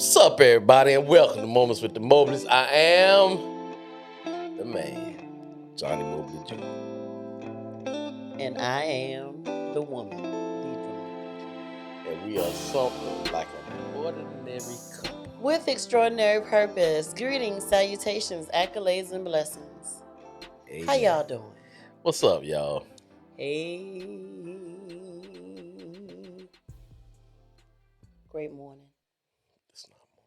What's up, everybody, and welcome to Moments with the Mobleys. I am the man, Johnnie Mobley Jr. And I am the woman, Deirdra. And we are something like an ordinary couple. With extraordinary purpose. Greetings, salutations, accolades, and blessings. Amen. How y'all doing? What's up, y'all? Hey. Great morning.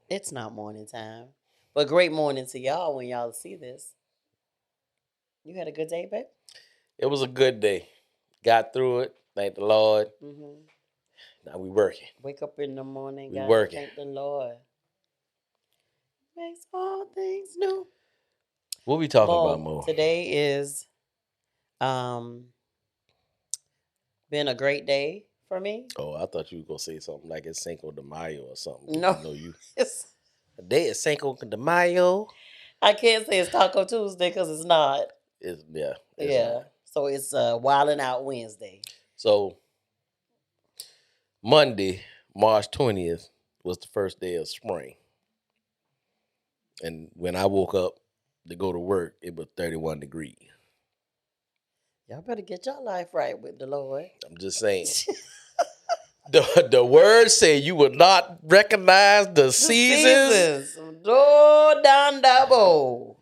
It's not morning time. But great morning to y'all when y'all see this. You had a good day, babe? It was a good day. Got through it. Thank the Lord. Mm-hmm. Now we working. Wake up in the morning, We God, working. thank the Lord. Makes all things new. What we talking about, Mo? Today is been a great day for me. Oh, I thought you were going to say something like it's Cinco de Mayo or something. No. You know you. It's, Today is Cinco de Mayo. I can't say it's Taco Tuesday because it's not. It's Yeah. not. So it's Wildin' Out Wednesday. So Monday, March 20th, was the first day of spring. And when I woke up to go to work, it was 31 degrees. Y'all better get your life right with the Lord. I'm just saying. The words say you will not recognize the seasons. Oh, down double.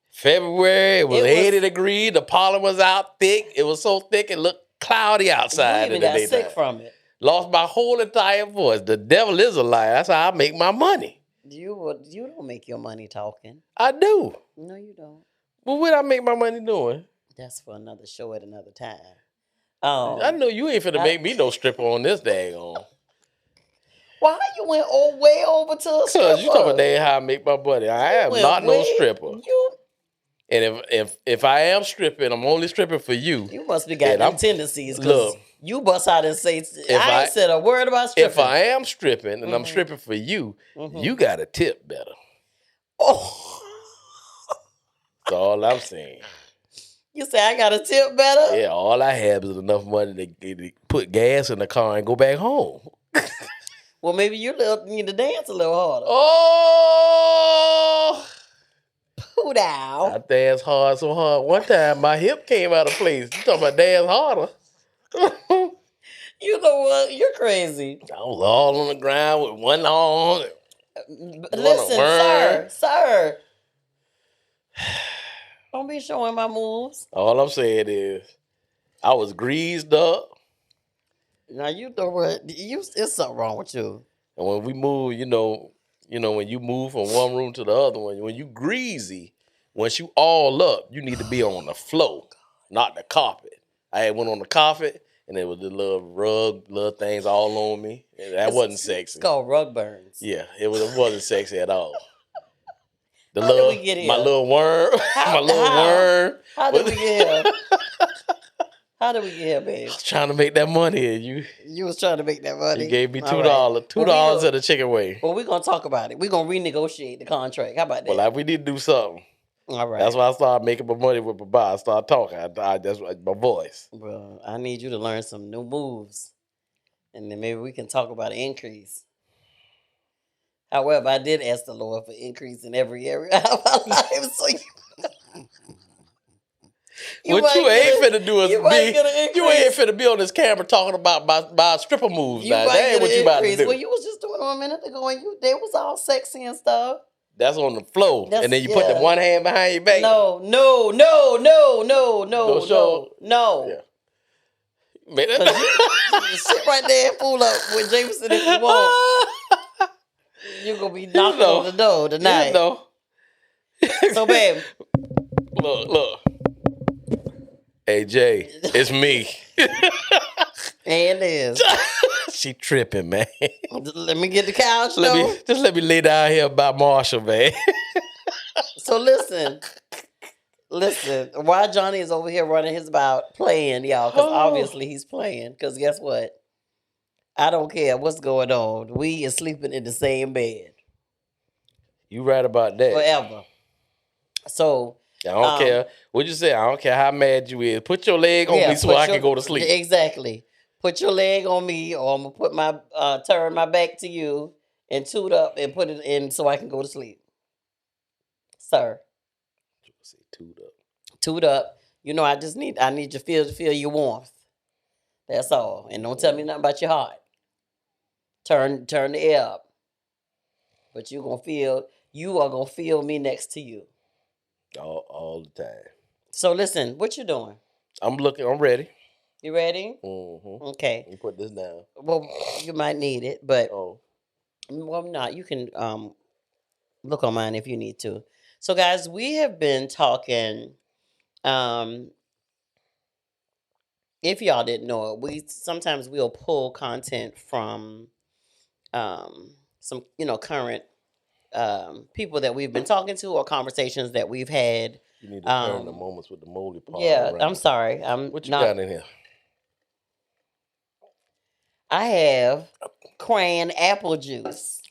February, it was 80 degrees. The pollen was out thick. It was so thick it looked cloudy outside. You even got sick from it. Lost my whole entire voice. The devil is a liar. That's how I make my money. You don't make your money talking. I do. No, you don't. Well, what I make my money doing? That's for another show at another time. I know you ain't finna make me no stripper on this daggone. Why you went way over to a stripper? Because you talking about how I make my money. I am not no stripper. And if I am stripping, I'm only stripping for you. You must be got them tendencies. Look, you bust out and say, I ain't said a word about stripping. If I am stripping and I'm stripping for you, you got to tip better. Oh. That's all I'm saying. You say I got to tip better? Yeah, all I have is enough money to put gas in the car and go back home. Well, maybe you need to dance a little harder. Oh! Pooh down. I danced hard so hard. One time, my hip came out of place. You talking about dance harder. You know what? You're crazy. I was all on the ground with one arm. Listen, sir. Don't be showing my moves. All I'm saying is, I was greased up. Now you know what? It's something wrong with you. And when we move, you know, when you move from one room to the other one, when you greasy, once you all up, you need to be on the floor, not the carpet. I had went on the carpet, and there was the little rug, little things all on me. And that wasn't sexy. It's called rug burns. Yeah, it wasn't sexy at all. How did we get here? My little worm. Worm. How did we get here? How did we get here, babe? I was trying to make that money. You was trying to make that money? You gave me $2. $2 at the chicken wing. Well, we're going to talk about it. We're going to renegotiate the contract. How about that? Well, we need to do something. All right. That's why I started making my money with my bar. I started talking. That's my voice. Well, I need you to learn some new moves. And then maybe we can talk about an increase. However, I did ask the Lord for increase in every area of my life. So what you ain't finna do is you ain't finna be on this camera talking about my stripper moves. That ain't what you about to do. Well, you was just doing it a minute ago, and they was all sexy and stuff. That's on the floor, and then you put the one hand behind your back. No. Yeah. You sit right there and fool up with Jameson if you want. You're going to be knocking on the door tonight. So, babe. Look. Hey, Jay, it's me. And it is. She tripping, man. Let me get the couch, let me lay down here by Marshall, man. So, listen. Why Johnny is over here running his about playing, y'all, because obviously he's playing. Because guess what? I don't care what's going on. We is sleeping in the same bed. You right about that. Forever. So I don't care. What'd you say? I don't care how mad you is. Put your leg on me so I can go to sleep. Exactly. Put your leg on me, or I'm gonna put turn my back to you, and toot up and put it in so I can go to sleep, sir. Say toot up. Toot up. You know, I need you feel your warmth. That's all. And don't tell me nothing about your heart. Turn the air up. But you are gonna feel me next to you. All the time. So listen, what you doing? I'm ready. You ready? Mm-hmm. Okay. You put this down. Well, you might need it, but Oh. well, not. You can look on mine if you need to. So, guys, we have been talking. Um, if y'all didn't know it, we'll pull content from some current people that we've been talking to or conversations that we've had. You need to turn the moments with the moly part Yeah, around. I'm sorry. What you got in here? I have crayon apple juice.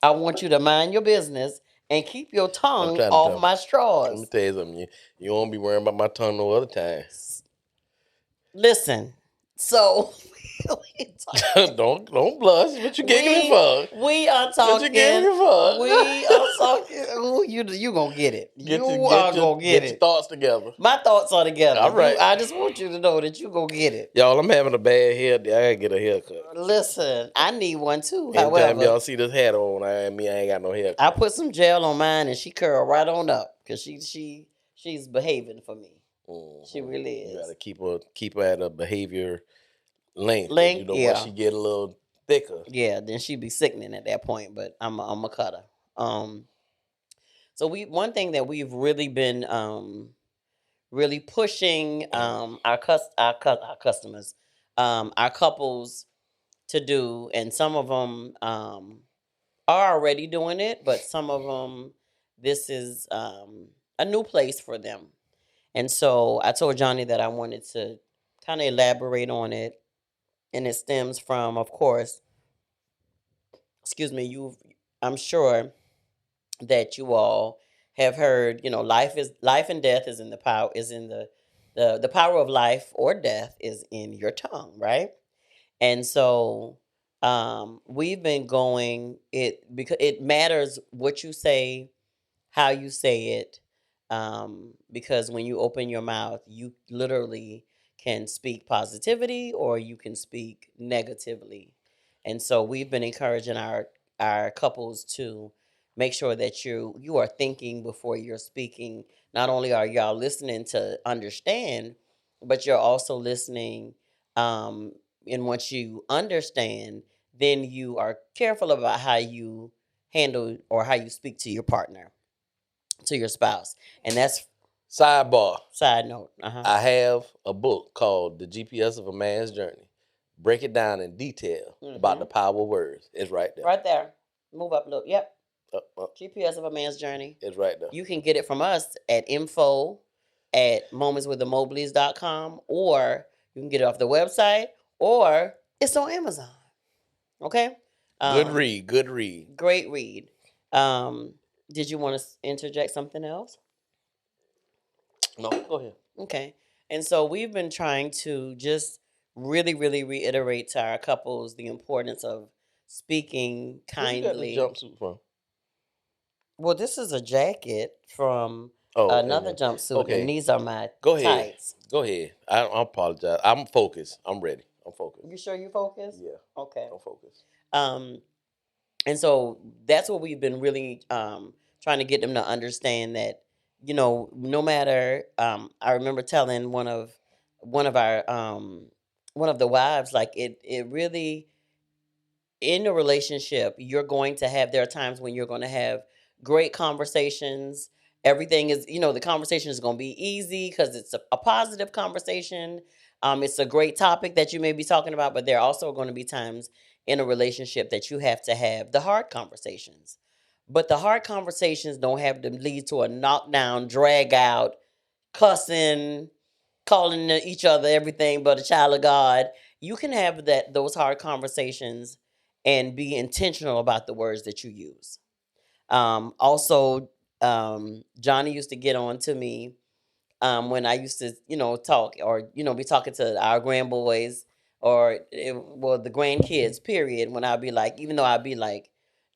I want you to mind your business and keep your tongue off my straws. Let me tell you something. You won't be worrying about my tongue no other time. Listen, so don't blush. What you giggling for? We are talking. What you giggling for? We are talking. Ooh, you gonna get it. You are gonna get it. Get your thoughts together. My thoughts are together. All right. I just want you to know that you gonna get it. Y'all, I'm having a bad hair day. I gotta get a haircut. Listen, I need one too. Anytime y'all see this hat on, I ain't got no haircut. I put some gel on mine and she curled right on up because she's behaving for me. Mm-hmm. She really is. You gotta keep her at a behavior length. You know, once she get a little thicker. Yeah, then she'd be sickening at that point. But I'm a cutter. So one thing that we've really been really pushing our customers, our couples to do, and some of them are already doing it, but some of them this is a new place for them. And so I told Johnny that I wanted to kind of elaborate on it, and it stems from, of course, I'm sure that you all have heard, life and death is in the power, is in the power of life or death is in your tongue, right? And so we've been going it because it matters what you say, how you say it, because when you open your mouth, you literally can speak positivity or you can speak negatively. And so we've been encouraging our couples to make sure that you are thinking before you're speaking. Not only are y'all listening to understand, but you're also listening. And once you understand, then you are careful about how you handle or how you speak to your partner, to your spouse. And that's side note. I have a book called The GPS of a Man's Journey. Break it down in detail about the power of words. It's right there. Right there. Move up a little. Yep. GPS of a Man's Journey. It's right there. You can get it from us at info@momentswiththemobleys.com, or you can get it off the website, or it's on Amazon. Okay? Good read. Great read. Did you want to interject something else? No, go ahead. Okay. And so we've been trying to just really, really reiterate to our couples the importance of speaking kindly. Where you got the jumpsuit from? Well, this is a jacket from another jumpsuit, okay. And these are my tights. Go ahead. I apologize. I'm focused. I'm ready. I'm focused. You sure you focused? Yeah. Okay. I'm focused. And so that's what we've been really trying to get them to understand, that no matter. I remember telling one of the wives, like it really, in a relationship, there are times when you're going to have great conversations. Everything is, the conversation is going to be easy because it's a positive conversation. It's a great topic that you may be talking about, but there are also going to be times in a relationship that you have to have the hard conversations. But the hard conversations don't have to lead to a knockdown, drag out, cussing, calling each other everything but a child of God. You can have those hard conversations and be intentional about the words that you use. Also, Johnny used to get on to me when I used to, talk or, be talking to our grandboys or, the grandkids, period. When I'd be like, even though I'd be like,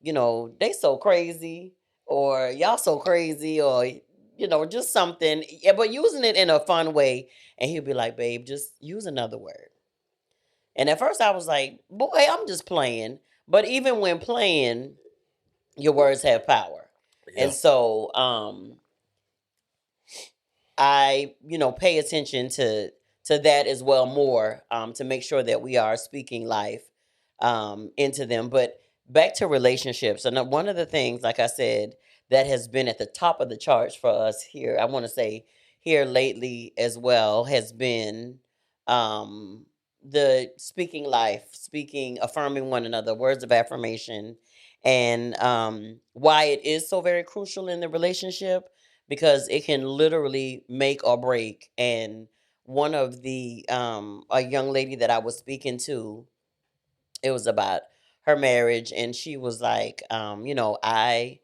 they so crazy, or y'all so crazy, or just something. Yeah, but using it in a fun way, and he'll be like, "Babe, just use another word." And at first, I was like, "Boy, I'm just playing." But even when playing, your words have power, Yeah. and so I, pay attention to that as well more, to make sure that we are speaking life into them. But back to relationships, and one of the things, like I said, that has been at the top of the charts for us here, I want to say here lately as well, has been um, the speaking life, speaking, affirming one another, words of affirmation, and why it is so very crucial in the relationship, because it can literally make or break. And one of the a young lady that I was speaking to, it was about her marriage, and she was like, I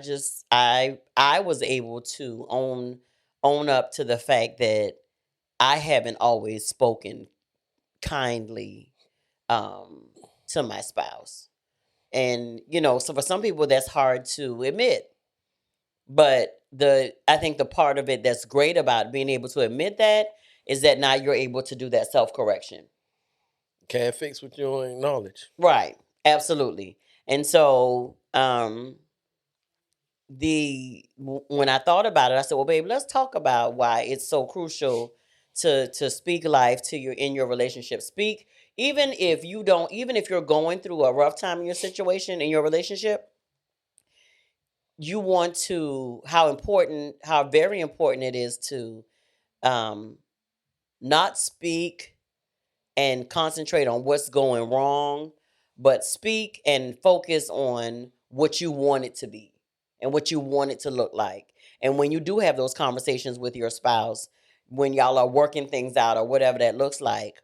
just I was able to own up to the fact that I haven't always spoken kindly um to my spouse. And so for some people that's hard to admit. But I think the part of it that's great about being able to admit that is that now you're able to do that self-correction. Can't fix what you don't acknowledge. Right. Absolutely. And so when I thought about it, I said, "Well, babe, let's talk about why it's so crucial to speak life to your in your relationship. Speak even if you're going through a rough time in your situation in your relationship, you want to how very important it is to um not speak and concentrate on what's going wrong, but speak and focus on what you want it to be and what you want it to look like. And when you do have those conversations with your spouse, when y'all are working things out or whatever that looks like,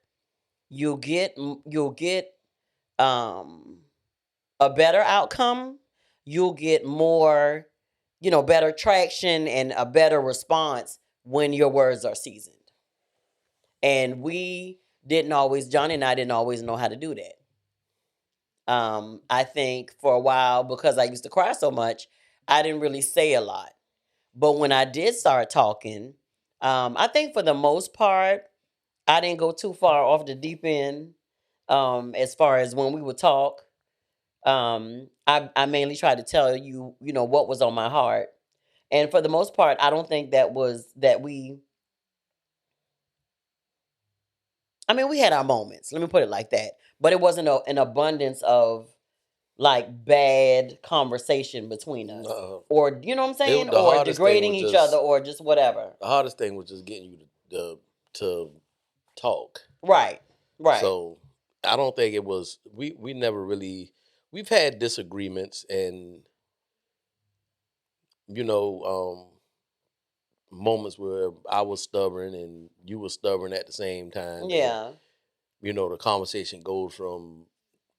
you'll get um a better outcome. You'll get more, better traction and a better response when your words are seasoned. And Johnny and I didn't always know how to do that. I think for a while, because I used to cry so much, I didn't really say a lot. But when I did start talking, I think for the most part, I didn't go too far off the deep end, as far as when we would talk. I mainly tried to tell you, what was on my heart. And for the most part, I don't think that we, I mean, we had our moments. Let me put it like that. But it wasn't an abundance of like bad conversation between us, Uh, or you know what I'm saying, the or hardest thing degrading was each other, just or just whatever. the hardest thing was just getting you to talk. Right, right, So I don't think it was we never really we've had disagreements and you know moments where I was stubborn and you were stubborn at the same time, and yeah, the conversation goes from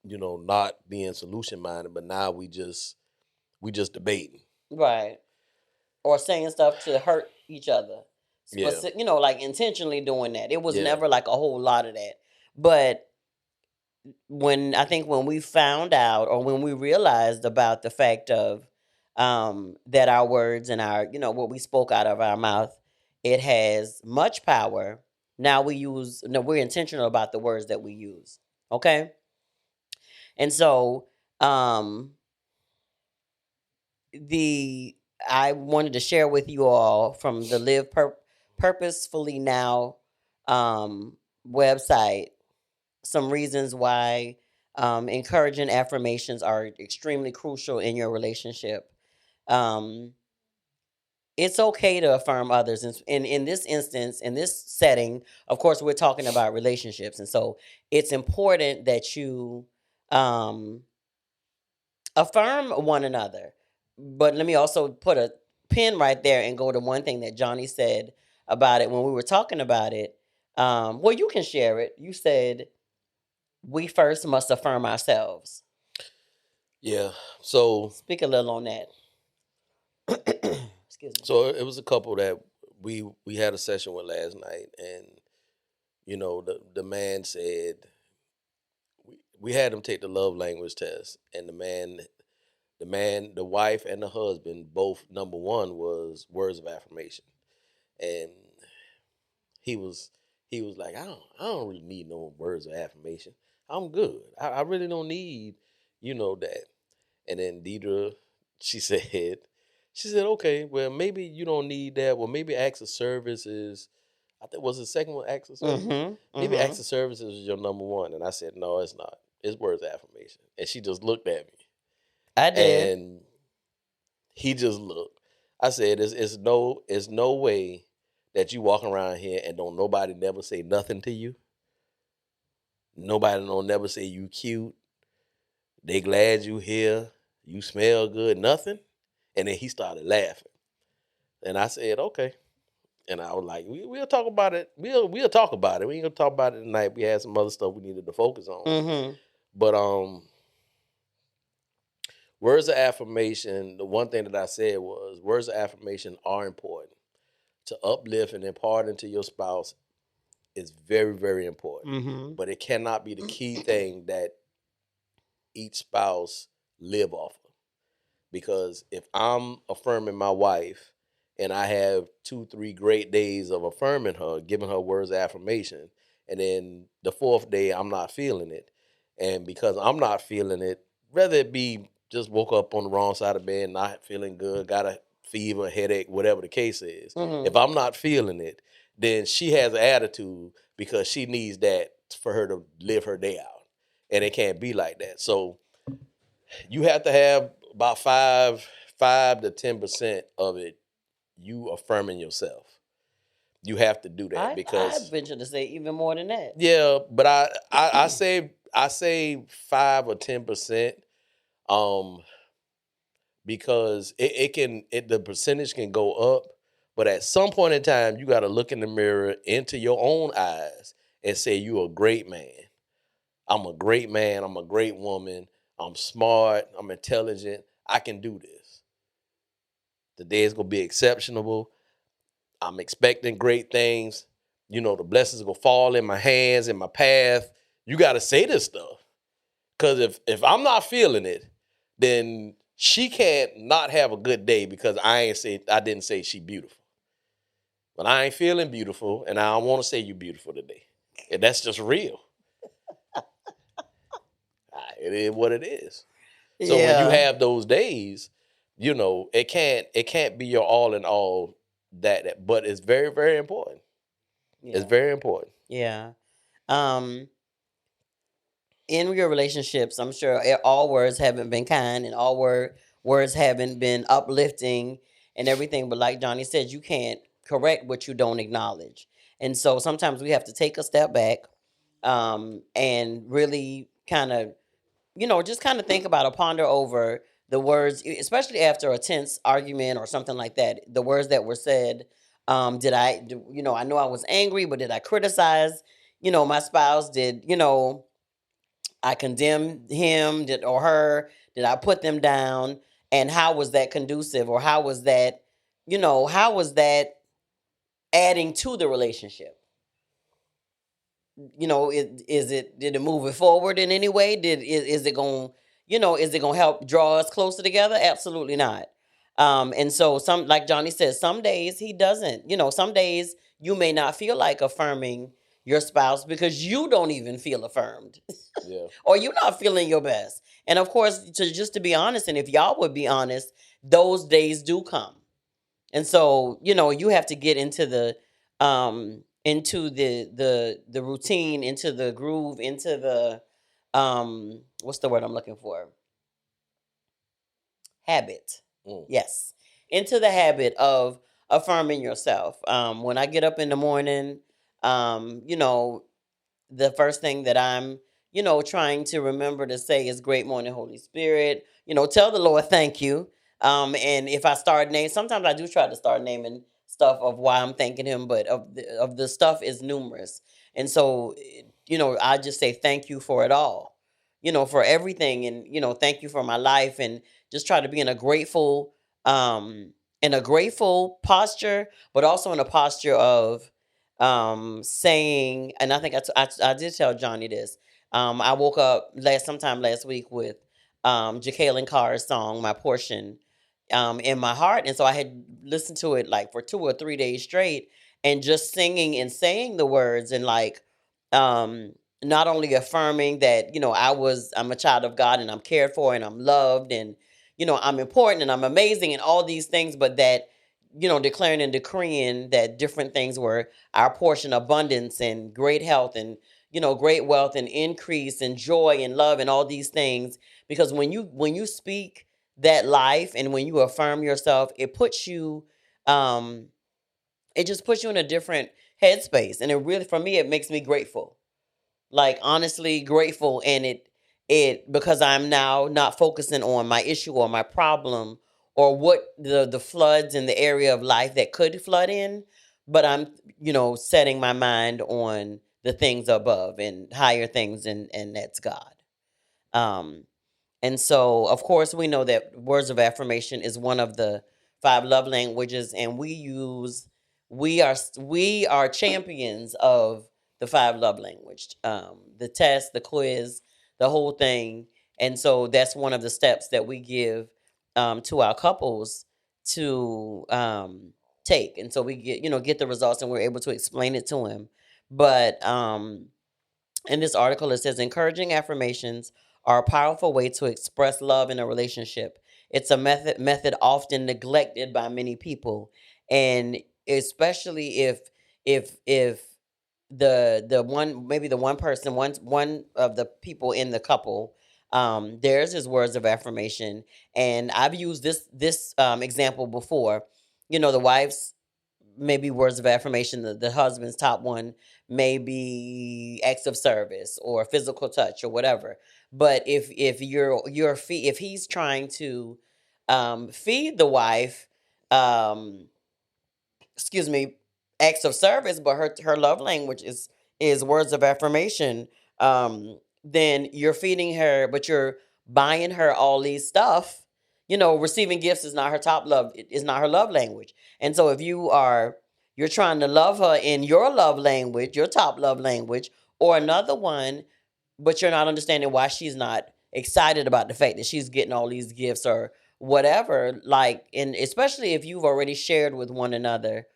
not being solution minded, but now we just debating. right. Or saying stuff to hurt each other, Yeah, like intentionally doing that. It was yeah, never like a whole lot of that, but when we found out, or when we realized about the fact of that our words and our what we spoke out of our mouth, it has much power. Now we're intentional about the words that we use. Okay. And so um the I wanted to share with you all from the Purposefully Now um website some reasons why encouraging affirmations are extremely crucial in your relationship. Um, it's okay to affirm others. In this instance, in this setting, of course, we're talking about relationships. And so it's important that you um, affirm one another. But let me also put a pin right there and go to one thing that Johnny said about it when we were talking about it. Well, you can share it. You said, we first must affirm ourselves. yeah. So Speak a little on that. Excuse me. it was a couple that we had a session with last night, and the man said we had them take the love language test, and the wife, and the husband both number one was words of affirmation, and he was he was like, I don't really need no words of affirmation. I'm good. I really don't need, that. And then Deidre, she said, okay, well maybe you don't need that. Well, maybe acts of service is, I think was the second one acts of service. Mm-hmm. Maybe Mm-hmm. acts of service is your number one. And I said, no, it's not. It's words of affirmation. And she just looked at me, I did. and he just looked. I said, it's no way that you walk around here and don't nobody never say nothing to you. Nobody don't never say you cute. They glad you here. You smell good. Nothing. And then he started laughing. And I said, okay. And I was like, we'll talk about it. We'll talk about it. We ain't gonna talk about it tonight. We had some other stuff we needed to focus on. Mm-hmm. But words of affirmation, the one thing that I said was words of affirmation are important. To uplift and impart into your spouse is very, very important. Mm-hmm. But it cannot be the key thing that each spouse live off of. Because if I'm affirming my wife and I have 2, 3 great days of affirming her, giving her words of affirmation, and then the fourth day I'm not feeling it, and because I'm not feeling it, whether it be just woke up on the wrong side of bed, not feeling good, got a fever, headache, whatever the case is, Mm-hmm. if I'm not feeling it, then she has an attitude because she needs that for her to live her day out, and it can't be like that. So you have to have about 5 to 10% of it you affirming yourself. You have to do that I because venture to say even more than that. yeah, but I say 5 or 10%, um because the percentage can go up, but at some point in time you got to look in the mirror into your own eyes and say you're a great man. I'm a great man. I'm a great woman. I'm smart. I'm intelligent. I can do this. The day is gonna be exceptional. I'm expecting great things. The blessings will fall in my hands, in my path. You got to say this stuff, because if I'm not feeling it, then she can't not have a good day because I didn't say she beautiful. But I ain't feeling beautiful, and I don't want to say you beautiful today. And that's just real. It is what it is. So when you Yeah. have those days, it can't be your all in all. But it's very, very important. It's Yeah. very important. Yeah. Um, in your relationships, I'm sure all words haven't been kind and all words haven't been uplifting and everything. But like Johnny said, you can't correct what you don't acknowledge. And so sometimes we have to take a step back, and really kind of, just kind of think about or ponder over the words, especially after a tense argument or something like that. The words that were said. I know I was angry, but did I criticize, my spouse? Did, I condemn him, did or her? Did I put them down? And how was that conducive, or how was that adding to the relationship? Did it move it forward in any way? Is it going is it going to help draw us closer together? Absolutely not. And so some, like Johnny says, some days he doesn't. Some days you may not feel like affirming your spouse because you don't even feel affirmed. Yeah. Or you're not feeling your best. And of course, to be honest, and if y'all would be honest, those days do come. And so, you have to get into the routine, into the groove, into the what's the word I'm looking for? Habit. Mm. Yes. Into the habit of affirming yourself. When I get up in the morning, um, you know, the first thing that I'm, trying to remember to say is great morning, Holy Spirit. Tell the Lord thank you. And if I start naming, sometimes I do try to start naming stuff of why I'm thanking him, but of the stuff is numerous. And so, I just say thank you for it all, for everything. And, thank you for my life, and just try to be in a grateful posture, but also in a posture of saying, and I think I did tell Johnny this, I woke up sometime last week with Jacqueline Carr's song "My Portion" in my heart, and so I had listened to it like for 2 or 3 days straight, and just singing and saying the words, and like um, not only affirming that I'm a child of God and I'm cared for and I'm loved and I'm important and I'm amazing and all these things, but that declaring and decreeing that different things were our portion: abundance and great health and great wealth and increase and joy and love and all these things. Because when you speak that life and when you affirm yourself, um it just puts you in a different headspace, and it really, for me, it makes me grateful, like honestly grateful. And it because I'm now not focusing on my issue or my problem or what the floods in the area of life that could flood in, but I'm setting my mind on the things above and higher things, and that's God. um and so, of course, we know that words of affirmation is one of the five love languages, and we are champions of the five love language. The test, the quiz, the whole thing, and so that's one of the steps that we give to our couples to take, and so we get the results, and we're able to explain it to him. But in this article, it says encouraging affirmations are a powerful way to express love in a relationship. It's a method often neglected by many people, and especially if the one, maybe the one person, one of the people in the couple, there's his words of affirmation. And I've used this example before. The wife's maybe words of affirmation, the husband's top one may be acts of service or physical touch or whatever. But if he's trying to feed the wife, um excuse me, acts of service, but her love language is words of affirmation. Then you're feeding her, but you're buying her all these stuff. Receiving gifts is not her top love. Is not her love language. And so if you're trying to love her in your love language, your top love language, or another one, but you're not understanding why she's not excited about the fact that she's getting all these gifts or whatever. Like, and especially if you've already shared with one another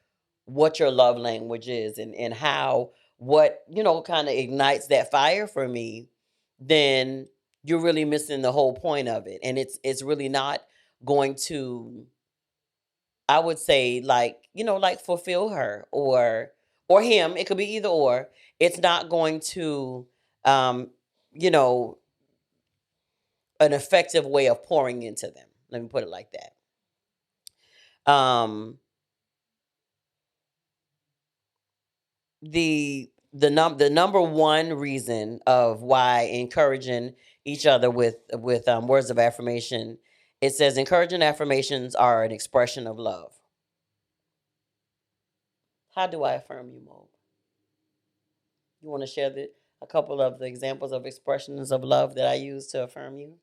what your love language is, and how, what kind of ignites that fire for me, then you're really missing the whole point of it. And it's really not going to, I would say, like, like fulfill her or him. It could be either or. It's not going to um you know an effective way of pouring into them. Let me put it like that. The number one reason of why encouraging each other with words of affirmation, it says encouraging affirmations are an expression of love. How do I affirm you, Mo? You want to share a couple of the examples of expressions of love that I use to affirm you?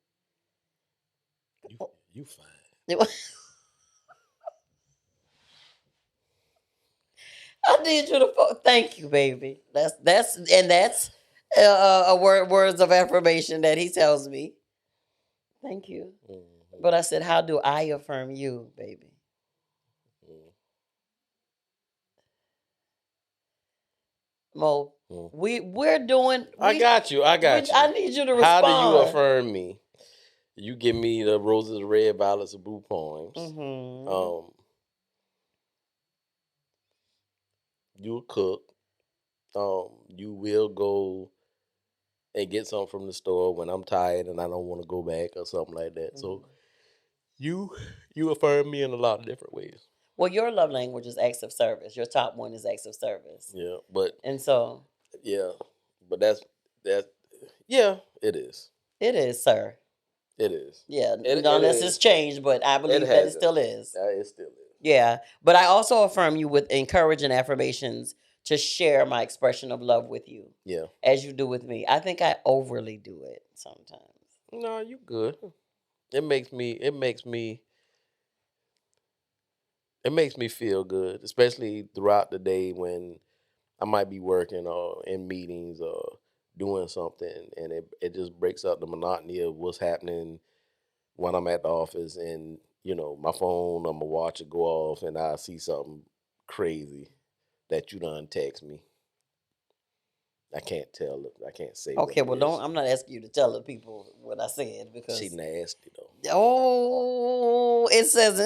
You fine. I need you to thank you, baby. That's a words of affirmation that he tells me. Thank you. Mm-hmm. But I said, how do I affirm you, baby? Mo, Mm-hmm. we're doing. I got you. I got you. I need you to How do you respond. affirm me? You give me the roses, the red, violets, and blue poems. Mm-hmm. You'll cook. You will go and get something from the store when I'm tired and I don't want to go back or something like that. Mm-hmm. So you you affirm me in a lot of different ways. Well, your love language is acts of service. Your top one is acts of service, Yeah, but and so yeah, but that. Yeah, it is. it is, sir. It is. Yeah, It unless it's is. changed, but I It believe that it hasn't. still is. It still is. Yeah, but I also affirm you with encouraging affirmations to share my expression of love with you, Yeah. as you do with me. I think I overly do it sometimes. No, you good. It makes me. It makes me. It makes me feel good, especially throughout the day when I might be working or in meetings or doing something, and it just breaks up the monotony of what's happening when I'm at the office, and my phone or my watch will go off, and I see something crazy that you done text me. I can't tell it. I can't say what Okay, it well, is. I'm not asking you to tell the people what I said She because nasty though. oh, it says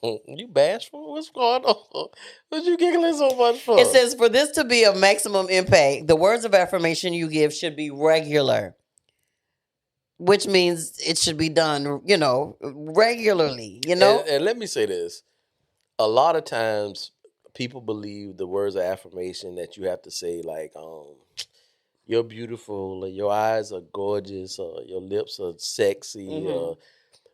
You bashful? What's going on? What you giggling so much it for? says for this to be of maximum impact, the words of affirmation you give should be regular, which means it should be done, regularly. And let me say this: a lot of times, people believe the words of affirmation that you have to say, like, "You're beautiful," or "Your eyes are gorgeous," or "Your lips are sexy." Hmm.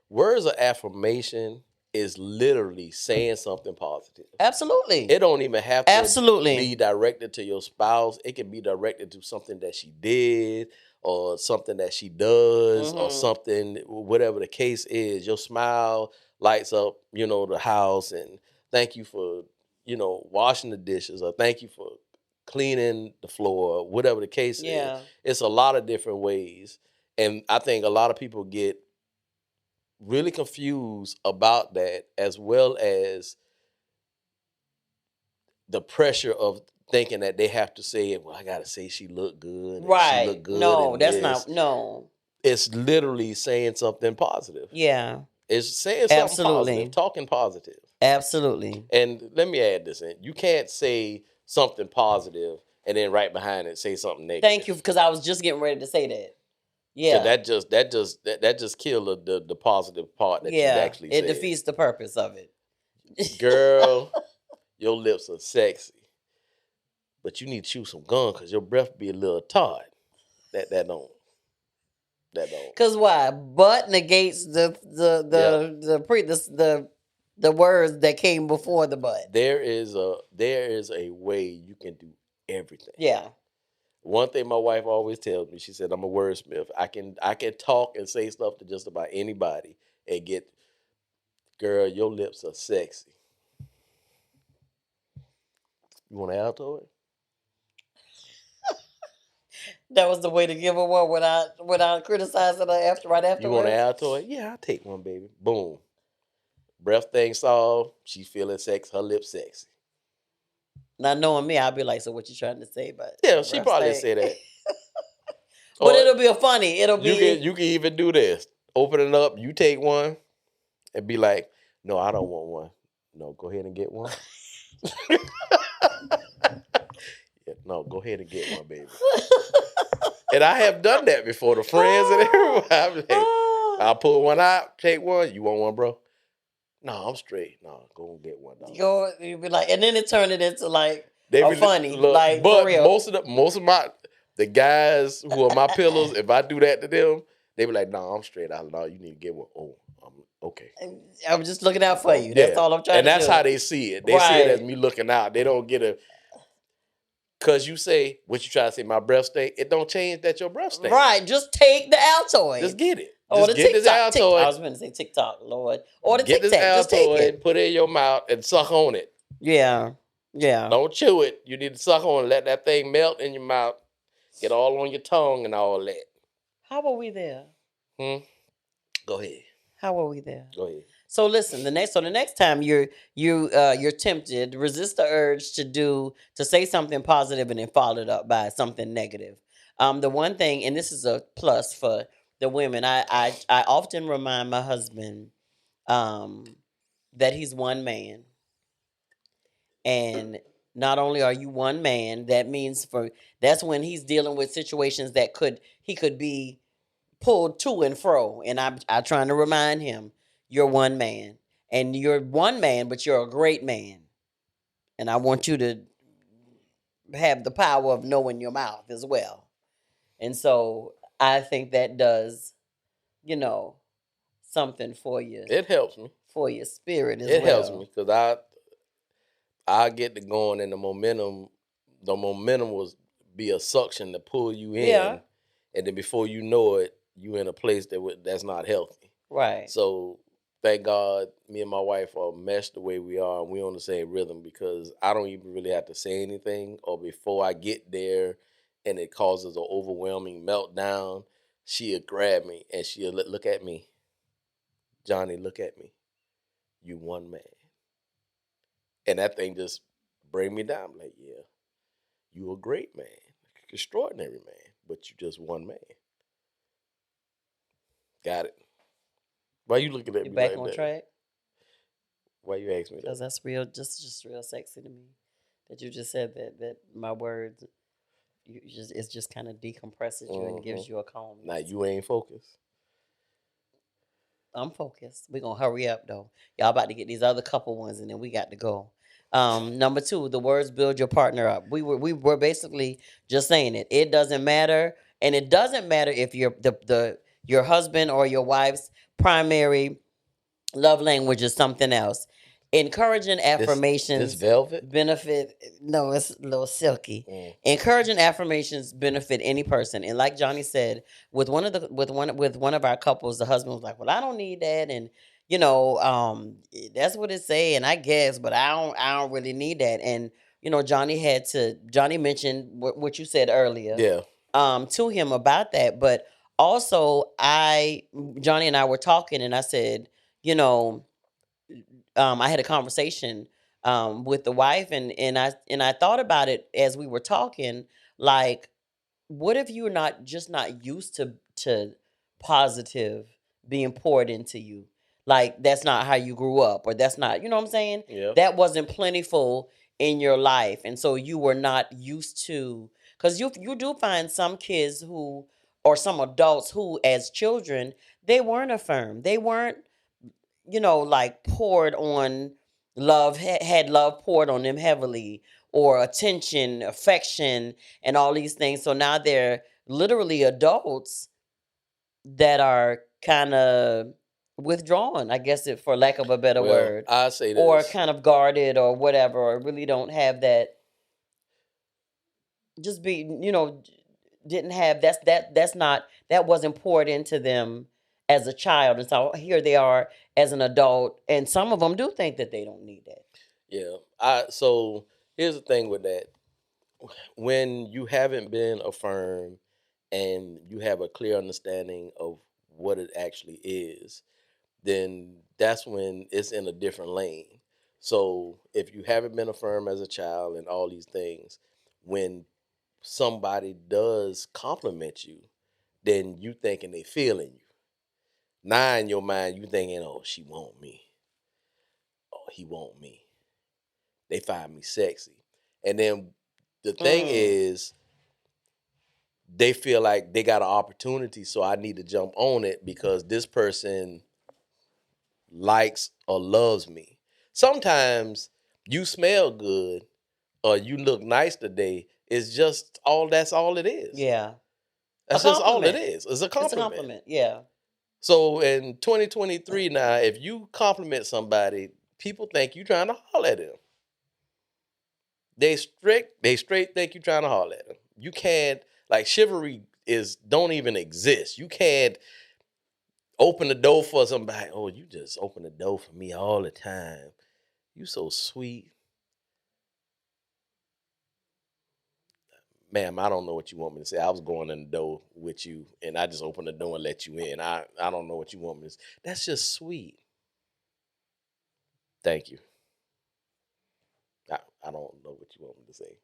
Words of affirmation is literally saying something positive. Absolutely, It don't even have to be absolutely. directed to your spouse. It can be directed to something that she did, or something that she does, or Hmm. something, whatever the case is. Your smile lights up, the house, and thank you for, washing the dishes, or thank you for cleaning the floor, whatever the case is. Yeah, It's a lot of different ways. And I think a lot of people get really confused about that, as well as the pressure of thinking that they have to say, well, I gotta say she looked good, and she right. looked good No, in that's this. not. No. It's literally saying something positive. Yeah, It's saying something positive, absolutely, talking positive. absolutely. And let me add this in. You can't say something positive and then right behind it say something Thank negative. you, because I was just getting ready to say that. Cause Yeah, that just killed the positive part that you yeah. actually It said. defeats the purpose of it. Girl, your lips are sexy, but you need to chew some gum because your breath be a little tart. That don't. That don't. Cause why? But negates Yeah. the words that came before the but. There is a way you can do everything. Yeah. One thing my wife always tells me, she said, I'm a wordsmith. I can talk and say stuff to just about anybody and get, girl, your lips are sexy. You want to alto it? That was the way to give her one without criticizing her right You want to afterwards. alto it? Yeah, I'll take one, baby. Boom. Breath thing solved. She feeling sex. Her lips sexy. Not knowing me, I'll be like, so what you trying to say? But Yeah, your she breath probably stink. say that. But Or it'll be a funny. It'll you can be you can even do this. Open it up. You take one and be like, no, I don't want one. No, go ahead and get one. Yeah, no, go ahead and get one, baby. And I have done that before. The friends and everyone, I'm like, I'll pull one out, take one. You want one, bro? No, I'm straight. No, go and get one, dog. you be like, and then it turned it into like They a really funny, look, like for but real. most of the guys who are my pillows, if I do that to them, they be like, "No, I'm straight out. No, you need to get one." Oh, okay. I'm just looking out for you. That's Yeah, all I'm trying and to that's how do. they see it. They see it as Right. me looking out. They don't get a cause you say what you try to say. My breath stink. It don't change that your breath stink. Right. Just take the Just Altoid. get it. Or Just the get this TikTok. I Altoid. was going to say TikTok, Lord. Or the Get Tic this Tac. Just take Altoid. it. Put it in your mouth and suck on it. Yeah. Yeah. Don't chew it. You need to suck on it. Let that thing melt in your mouth. Get all on your tongue and all that. How are we there? Hmm. Go ahead. How are we there? Go ahead. So listen, the next time you're tempted, resist the urge to say something positive and then follow it up by something negative. The one thing, and this is a plus for the women, I often remind my husband um, that he's one man, and not only are you one man, that means that's when he's dealing with situations that he could be pulled to and fro. And I'm trying to remind him, you're one man. And you're one man, but you're a great man. And I want you to have the power of knowing your mouth as well. And so I think that does, you know, something It helps me. for your spirit as It helps me well. because I get to going and the momentum. The momentum was be a suction to pull you Yeah. in, and then before you know it, you in a place that's not healthy. Right. So thank God, me and my wife are meshed the way we are, and we on the same rhythm because I don't even really have to say anything, or before I get there, and it causes an overwhelming meltdown, she'll grab me and she'll look at me. Johnny, look at me. You one man. And that thing just bring me down. I'm like, yeah, you a great man, extraordinary man, but you just one man. Got it. Why you looking at You me back like on that? track? Why you ask me that? Because that's real, just real sexy to me. That you just said that my words, it just kind of decompresses you and gives you a calmness. Now you ain't focused. I'm focused. We're gonna hurry up though. Y'all about to get these other couple ones and then we got to go. Number 2, the words build your partner up. We were basically just saying it. It doesn't matter, and it doesn't matter if you're the your husband or your wife's primary love language is something else. Encouraging This affirmations velvet. benefit. No, it's a little silky. Encouraging affirmations benefit any person, and like Johnny said, with one of our couples, the husband was like, "Well, I don't need that," and that's what it say, and I guess, but I don't really need that. And Johnny mentioned what you said earlier, Yeah. to him about that, but also Johnny and I were talking, and I said, you know, I had a conversation with the wife, and I thought about it as we were talking. Like, what if you're not used to positive being poured into you? Like, that's not how you grew up, or that's not, you know what I'm saying? Yeah. That wasn't plentiful in your life, and so you were not used to. Because you do find some kids who, or some adults who, as children, they weren't affirmed. They weren't, like, poured on love, had love poured on them heavily, or attention, affection, and all these things. So now they're literally adults that are kind of withdrawn, I guess, for lack of a better Well, word, I say or this. kind of guarded or whatever, or really don't have that, just be, didn't have, that's not, that wasn't poured into them as a child, and so here they are as an adult, and some of them do think that they don't need that. Yeah. So here's the thing with that. When you haven't been affirmed and you have a clear understanding of what it actually is, then that's when it's in a different lane. So if you haven't been affirmed as a child and all these things, when somebody does compliment you, then you thinking they feeling you. Now in your mind, you thinking, oh, she want me. Oh, he want me. They find me sexy. And then the thing is, they feel like they got an opportunity, so I need to jump on it because this person likes or loves me. Sometimes you smell good or you look nice today. It's just that's all it is. Yeah. That's just all it is. It's a It's a compliment. compliment. Yeah. So in 2023 now, if you compliment somebody, people think you trying to holler at them. They straight think you trying to holler at them. You can't, like, chivalry don't even exist. You can't open the door for somebody. Oh, you just open the door for me all the time. You so sweet. Ma'am, I don't know what you want me to say. I was going in the door with you and I just opened the door and let you in. I don't know what you want me to say. That's just sweet. Thank you. I don't know what you want me to say.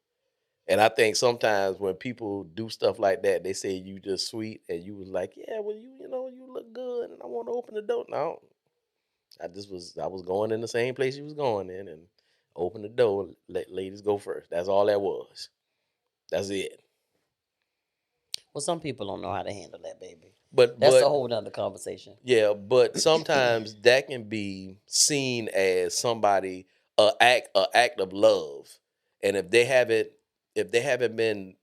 And I think sometimes when people do stuff like that, they say you just sweet and you was like, yeah, well, you look good and I want to open the door. No, I was going in the same place you was going in and open the door and let ladies go first. That's all that was. That's it. Well, some people don't know how to handle that, baby. But That's a but whole nother conversation. yeah, but sometimes that can be seen as somebody a act of love. And if they haven't been,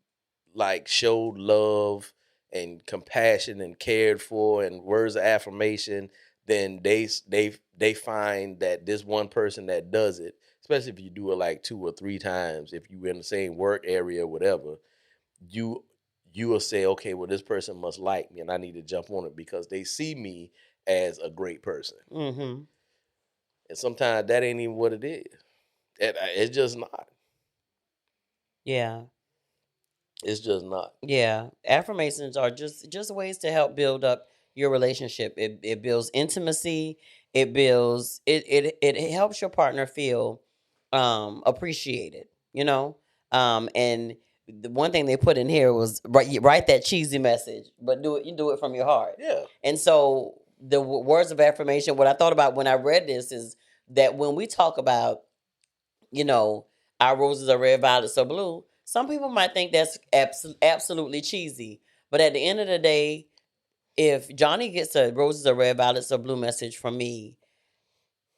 like, showed love and compassion and cared for and words of affirmation, then they find that this one person that does it, especially if you do it like 2 or 3 times, if you in the same work area or whatever, you you will say, okay, well, this person must like me and I need to jump on it because they see me as a great person. Mm-hmm. And sometimes that ain't even what it is. It's just not. Yeah. It's just not. Yeah, affirmations are just ways to help build up your relationship. It builds intimacy. It helps your partner feel appreciated. And the one thing they put in here was write that cheesy message, but do it from your heart. Yeah. And so the words of affirmation. What I thought about when I read this is that when we talk about you know, our roses are red, violets are blue. Some people might think that's absolutely cheesy. But at the end of the day, if Johnny gets a roses are red, violets are blue message from me,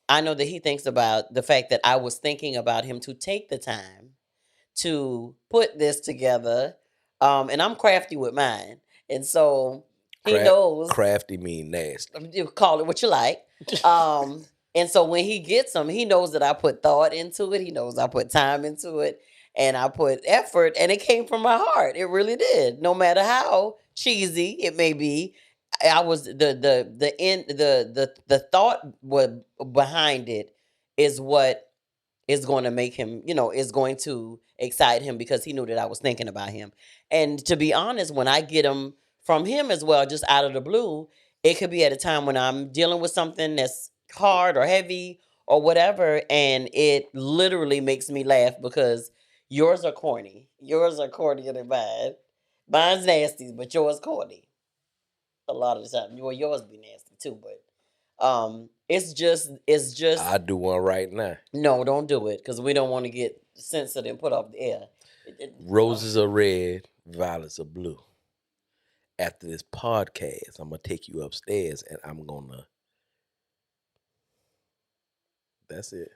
I know that he thinks about the fact that I was thinking about him to take the time to put this together. And I'm crafty with mine. And so he knows. Crafty mean nasty. You call it what you like. And so when he gets them, he knows that I put thought into it. He knows I put time into it, and I put effort, and it came from my heart. It really did. No matter how cheesy it may be, I was the thought behind it is what is going to make him, is going to excite him because he knew that I was thinking about him. And to be honest, when I get them from him as well, just out of the blue, it could be at a time when I'm dealing with something that's hard or heavy or whatever, and it literally makes me laugh because yours are corny. Yours are cornier than mine. Mine's nasty, but yours corny. A lot of the time. Well, yours be nasty too, but it's just I do one right now. no, don't do it because we don't want to get censored and put off the air. Roses are red, violets are blue. After this podcast, I'm gonna take you upstairs and I'm gonna. That's it.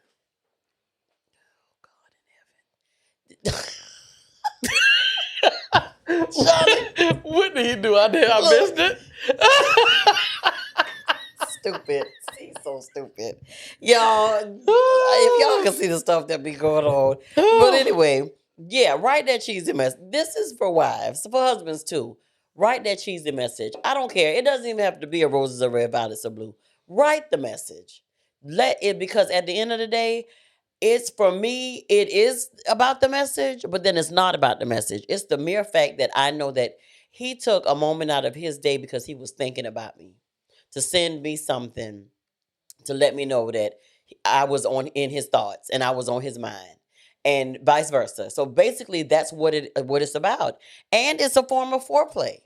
What did he do? I missed it. Stupid. He's so stupid. Y'all, if y'all can see the stuff that be going on. But anyway, yeah, write that cheesy message. This is for wives, for husbands too. Write that cheesy message. I don't care. It doesn't even have to be a roses are red, violets are blue. Write the message. Let it, because at the end of the day, it's for me, it is about the message, but then it's not about the message. It's the mere fact that I know that he took a moment out of his day because he was thinking about me to send me something to let me know that I was in his thoughts and I was on his mind, and vice versa. So basically, that's what it's about, and it's a form of foreplay.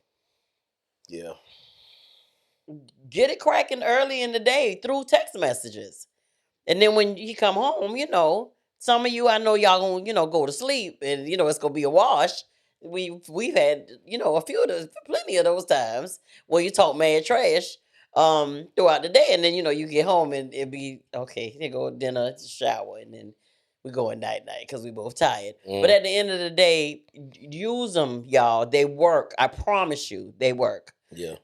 Yeah. Get it cracking early in the day through text messages, and then when you come home, some of you, I know y'all gonna, go to sleep, and it's gonna be a wash. We've had a few of those, plenty of those times where you talk mad trash throughout the day, and then you get home and it be okay. They go dinner, shower, and then we go at night because we both tired. But at the end of the day, use them, y'all. They work. I promise you, they work. Yeah.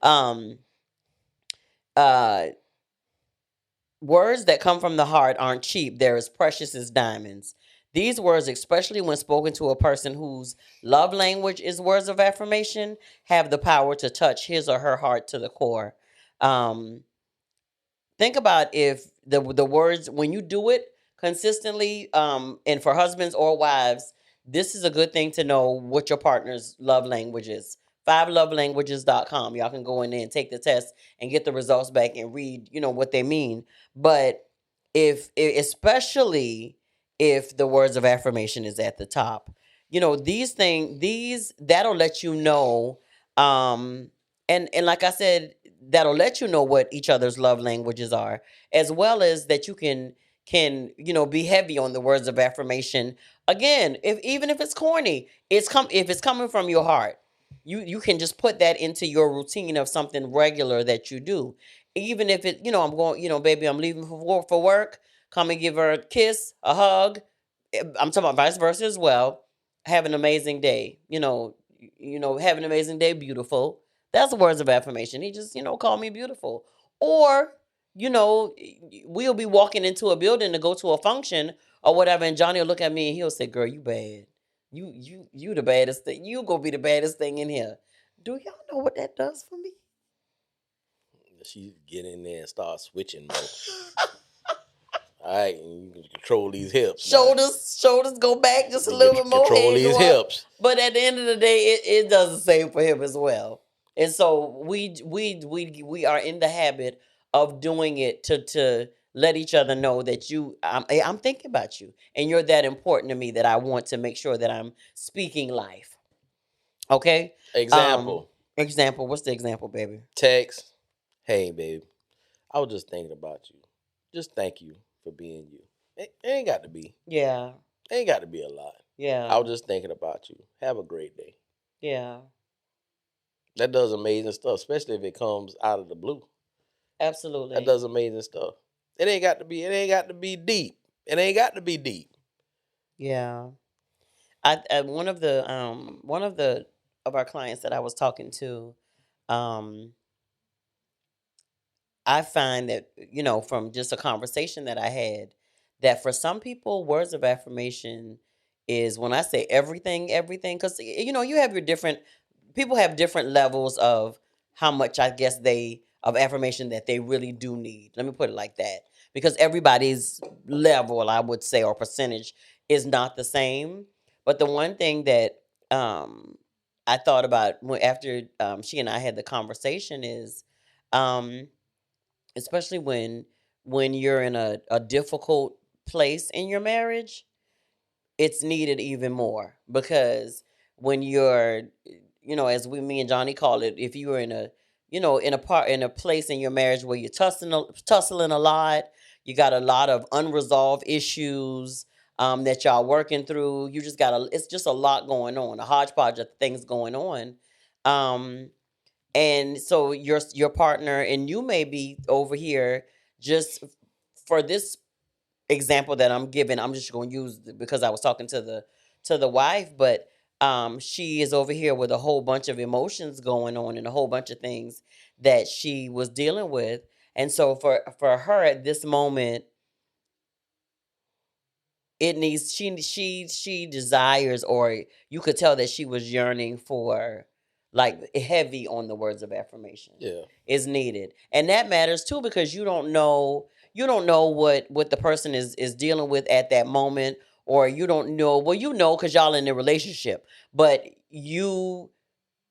Words that come from the heart aren't cheap. They're as precious as diamonds. These words, especially when spoken to a person whose love language is words of affirmation, have the power to touch his or her heart to the core. Um, think about if the words, when you do it consistently, and for husbands or wives, this is a good thing to know what your partner's love language is. 5lovelanguages.com. Y'all can go in there and take the test and get the results back and read, what they mean. But especially if the words of affirmation is at the top, these that'll let you know, and like I said, that'll let you know what each other's love languages are, as well as that you can be heavy on the words of affirmation. Again, even if it's corny, if it's coming from your heart, you can just put that into your routine of something regular that you do. Even if it, I'm going, baby, I'm leaving for work. Come and give her a kiss, a hug. I'm talking about vice versa as well. Have an amazing day. Have an amazing day, beautiful. That's the words of affirmation. He just, call me beautiful. Or, we'll be walking into a building to go to a function or whatever, and Johnny will look at me and he'll say, "Girl, you bad. You the baddest thing. You gonna be the baddest thing in here." Do y'all know what that does for me? She get in there and start switching mode. All right, and you can control these hips. Shoulders go back just a You little can bit more. control Head these go up. hips. But at the end of the day, it does the same for him as well. And so we are in the habit of doing it to let each other know that I'm thinking about you and you're that important to me that I want to make sure that I'm speaking life. Okay. Um. Example, Example. What's the example, baby? text. Hey, babe, I was just thinking about you. Just thank you for being you. It ain't got to be. Yeah. It ain't got to be a lot. I Yeah. was just thinking about you. Have a great day. Yeah. That does amazing stuff, especially if it comes out of the blue. That Absolutely. does amazing stuff. It ain't got to be. It ain't got to be deep. It ain't got to be deep. Yeah. I one of the of our clients that I was talking to, um, I find that from just a conversation that I had, that for some people, words of affirmation is when I say everything, because you have your different people have different levels of how much I guess they of affirmation that they really do need. Let me put it like that, because everybody's level, I would say, or percentage is not the same. But the one thing that I thought about after she and I had the conversation is. Um, Especially when you're in a difficult place in your marriage, it's needed even more, because when you're as me and Johnny call it, if you're in a in a place in your marriage where you're tussling a lot, you got a lot of unresolved issues that y'all working through. You just got it's just a lot going on, a hodgepodge of things going on. um and so your partner and you may be over here, just for this example that I'm giving, I'm just going to use because I was talking to the wife, but she is over here with a whole bunch of emotions going on and a whole bunch of things that she was dealing with. And so for her at this moment, it needs she desires, or you could tell that she was yearning for, like, heavy on the words of affirmation Yeah. is needed. And that matters too, because you don't know what the person is dealing with at that moment, or you don't know, well, because y'all in a relationship, but you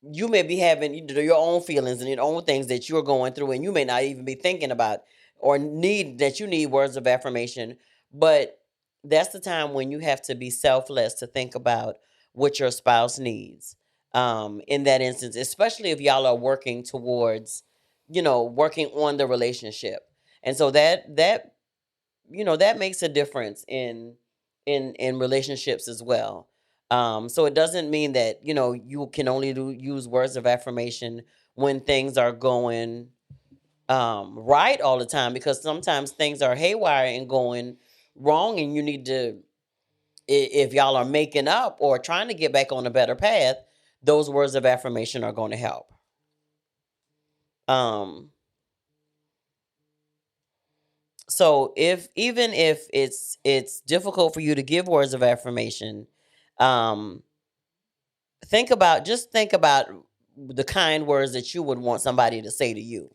may be having your own feelings and your own things that you're going through, and you may not even be thinking about or need words of affirmation. But that's the time when you have to be selfless to think about what your spouse needs. In that instance, especially if y'all are working towards, working on the relationship. And so that makes a difference in relationships as well. So it doesn't mean that you can only use words of affirmation when things are going right all the time, because sometimes things are haywire and going wrong, and you need to, if y'all are making up or trying to get back on a better path, those words of affirmation are going to help. um so if it's difficult for you to give words of affirmation, um think about the kind words that you would want somebody to say to you.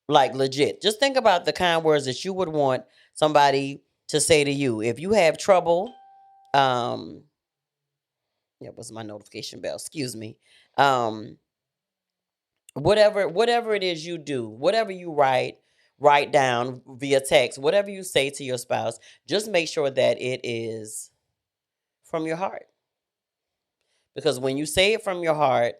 Like, legit, just think about the kind words that you would want somebody to say to you if you have trouble. um yeah, what's my notification bell, excuse me. um whatever it is you do, whatever you write down via text, whatever you say to your spouse, just make sure that it is from your heart, because when you say it from your heart,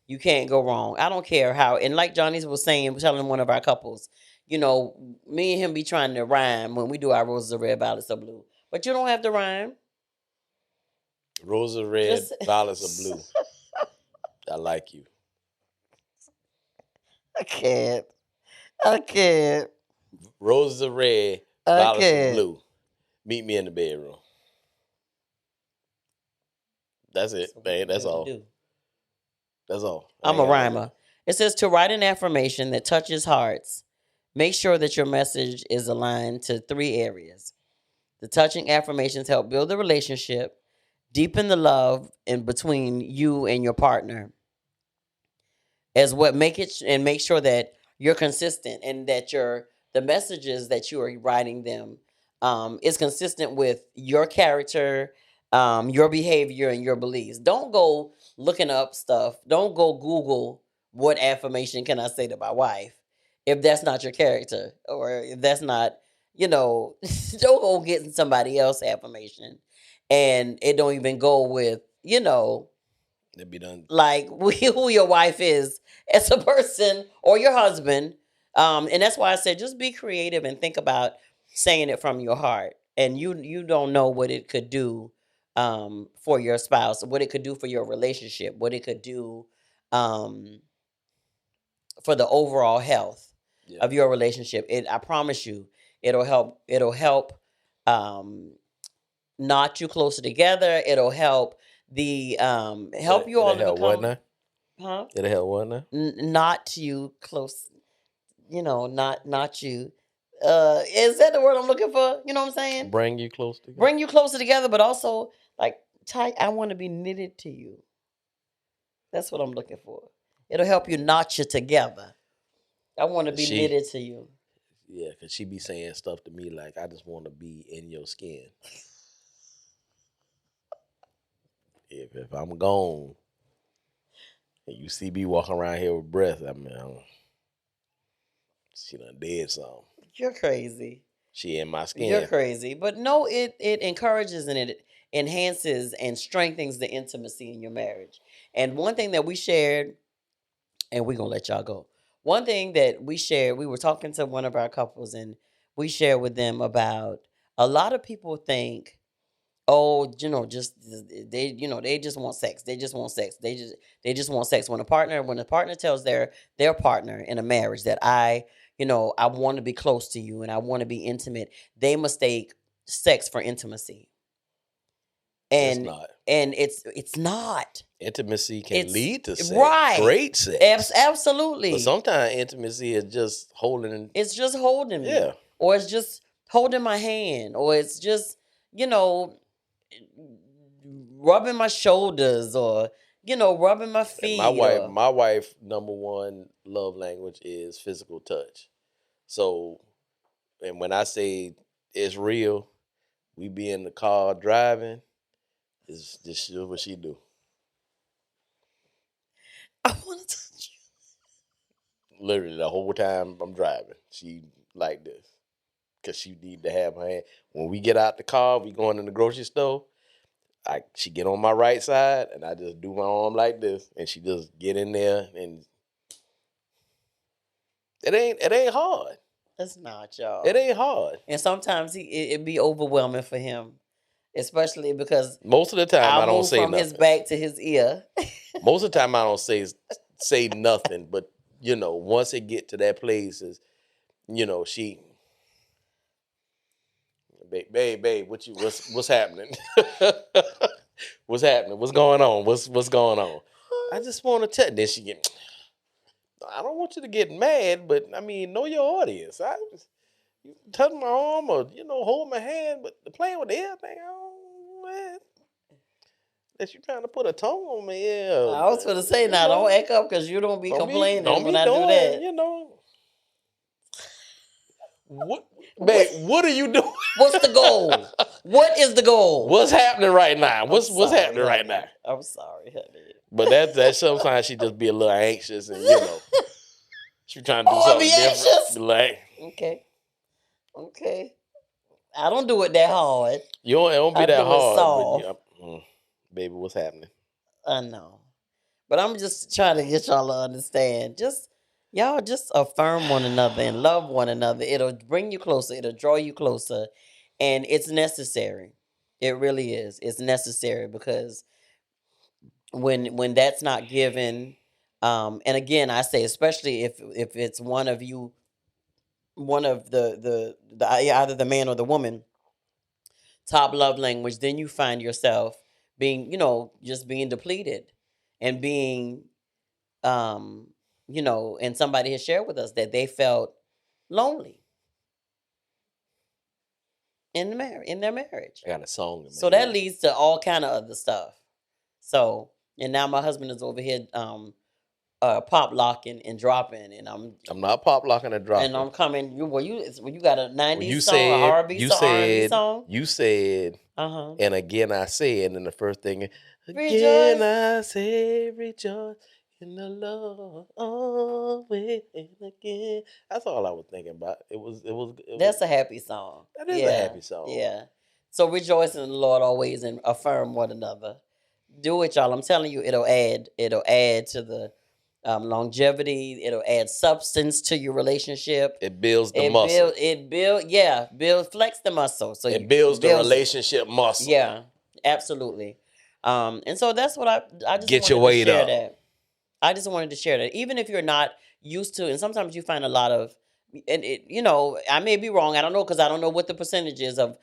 you can't go wrong. I don't care how. And like Johnny was saying, telling one of our couples, me and him be trying to rhyme when we do our roses are red, violets are blue, but you don't have to rhyme. Roses are red, Just violets are blue. I like you. I can't. I can't. Roses are red, I violets are can't. blue. Meet me in the bedroom. That's it, So what man. you That's want me to all. do? That's all. I I'm ain't a got nothing rhymer. else. It says to write an affirmation that touches hearts. Make sure that your message is aligned to three areas. The touching affirmations help build the relationship, deepen the love in between you and your partner, as what make it and make sure that you're consistent and that the messages that you are writing them is consistent with your character, your behavior, and your beliefs. Don't go looking up stuff. Don't go Google what affirmation can I say to my wife if that's not your character, or if that's not, don't go getting somebody else affirmation, and it don't even go with, It'd be done. like who your wife is as a person, or your husband. And that's why I said just be creative and think about saying it from your heart. And you don't know what it could do for your spouse, what it could do for your relationship, what it could do um, for the overall health Yeah. of your relationship. I promise you, it'll help. It'll help um, knot you closer together. It'll help help you all to It'll help what become, now? huh? It'll help what now? Not you close, not you. Is that the word I'm looking for? You know what I'm saying? Bring you close together. Bring you closer together, but also like tight. I want to be knitted to you. That's what I'm looking for. It'll help you knot you together. I want to be knitted to you. Yeah, because she be saying stuff to me like, I just want to be in your skin. If I'm gone and you see me walking around here with breath, she done did something. You're crazy. She in my skin. You're crazy. But no, it encourages and it enhances and strengthens the intimacy in your marriage. And one thing that we shared, and we're going to let y'all go. One thing that we shared, we were talking to one of our couples, and we shared with them about a lot of people think, oh, just they just want sex. They just want sex. They just want sex. When a partner tells their partner in a marriage that I want to be close to you and I want to be intimate, they mistake sex for intimacy. And it's not. Intimacy can lead to sex. Right. Great sex. Absolutely. But sometimes intimacy is just holding. It's just holding me. Yeah. Or it's just holding my hand. Or it's just, rubbing my shoulders, or rubbing my feet. And my wife number one love language is physical touch. So, and when I say it's real, we be in the car driving, is this what she do. I want to touch you. Literally the whole time I'm driving, she like this, because she need to have her hand. When we get out the car, we going in the grocery store, she get on my right side, and I just do my arm like this, and she just get in there, and it ain't hard. It's not, y'all. It ain't hard. And sometimes it be overwhelming for him, especially because most of the time I don't say from nothing. His back to his ear. Most of the time I don't say nothing, but once it get to that place, is she, babe, what's happening? What's happening? What's going on? What's going on? I just want to tell. Then she get, I don't want you to get mad, but I mean, know your audience. You touch my arm, or hold my hand, but playing with the ear thing, man. That you trying to put a tongue on me? Yeah. I was going to say, now don't act up, because you don't be complaining when I do that. What, babe? What are you doing? What's the goal? What is the goal? What's happening right now? What's happening right now? I'm sorry, honey. But that sometimes she just be a little anxious, and she trying to do something different. Like, okay. I don't do it that hard. It don't be that hard. But, baby, what's happening? I know, but I'm just trying to get y'all to understand. Y'all just affirm one another and love one another. It'll bring you closer. It'll draw you closer, and it's necessary. It really is. It's necessary, because when that's not given, and again, I say, especially if it's one of you, one of the either the man or the woman top love language, then you find yourself being, just being depleted, and being, and somebody has shared with us that they felt lonely in their marriage. I got a song. So that leads to all kind of other stuff. So, and now my husband is over here pop locking and dropping, and I'm not pop locking and dropping. and I'm coming. You got a 90s You song, said, an R&B song. You said, Uh-huh. and again I said, and the first thing, Rejoice. again I say, rejoice in the Lord always and again. That's all I was thinking about. That's a happy song. That is a happy song. Yeah. So rejoice in the Lord always and affirm one another. Do it, y'all. I'm telling you, it'll add to the longevity. It'll add substance to your relationship. It builds the muscle. Flex the muscle. So it builds the relationship muscle. Yeah, absolutely. And so that's what I just get your wanted weight to share up. that. I just wanted to share that. Even if you're not used to, and sometimes you find a lot of, and I may be wrong. I don't know, because I don't know what the percentage is of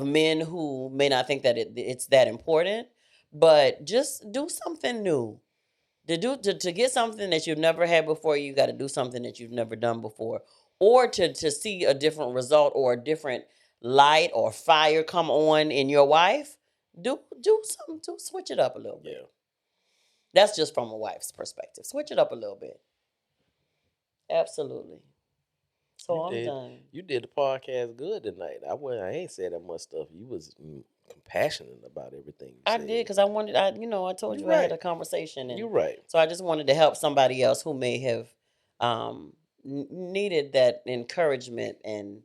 men who may not think that it's that important. But just do something new. To get something that you've never had before, you got to do something that you've never done before, or to see a different result or a different light or fire come on in your wife. Do something to switch it up a little bit. Yeah. That's just from a wife's perspective. Switch it up a little bit. Absolutely. So I'm done. You did the podcast good tonight. I ain't said that much stuff. You was compassionate about everything you said. I did, because I wanted. I told you I had a conversation. And you're right. So I just wanted to help somebody else who may have needed that encouragement and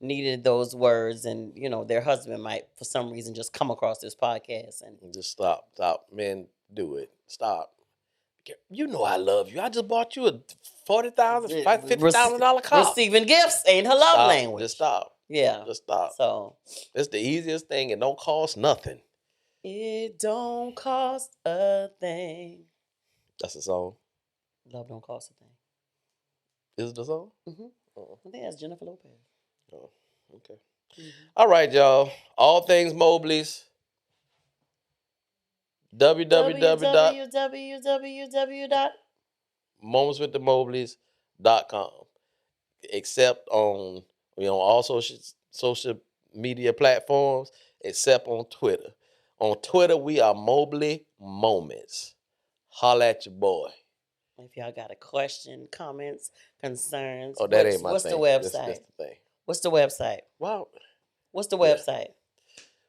needed those words, and their husband might for some reason just come across this podcast and just stop, man, do it, stop. You know I love you. I just bought you a $40,000, $50,000 car. Receiving gifts ain't her love language. Just stop. Yeah. Just stop. So it's the easiest thing. It don't cost nothing. It don't cost a thing. That's a song. Love don't cost a thing. Is it the song? Mm-hmm. I think that's Jennifer Lopez. Oh, okay. Mm-hmm. All right, y'all. All things Mobleys. www.momentswiththemobleys.com. Except on all social media platforms, except on Twitter. On Twitter, we are Mobley Moments. Holla at your boy. If y'all got a question, comments, concerns, that ain't my what's thing. The website? That's the thing. What's the website? Wow. What's the website?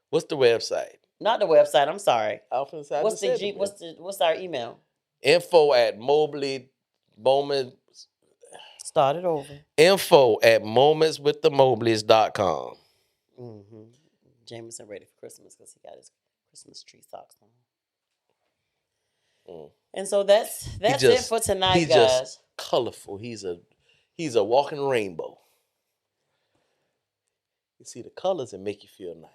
What's the website? Not the website. I'm sorry. What's our email? info@Mobley Bowman. Start it over. info@momentswiththemobleys.com. Mm-hmm. Jameson ready for Christmas because he got his Christmas tree socks on. And so that's it for tonight, he's guys. He's just colorful. He's a walking rainbow. You see the colors and make you feel nice.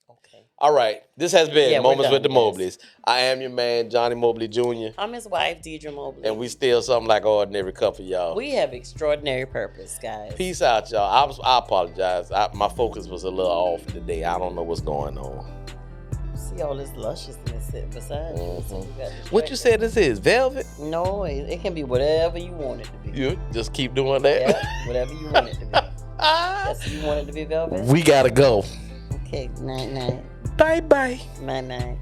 Okay. All right. This has been Moments with the Mobleys. I am your man, Johnnie Mobley Jr. I'm his wife, Deirdra Mobley. And we still something like ordinary couple, y'all. We have extraordinary purpose, guys. Peace out, y'all. I apologize. My focus was a little off today. I don't know what's going on. See all this lusciousness sitting beside you. So what you said this is? Velvet? No, it can be whatever you want it to be. You just keep doing that? Yeah, whatever you want it to be. That's you want it to be velvet? We gotta go. Okay, night. Bye. Night.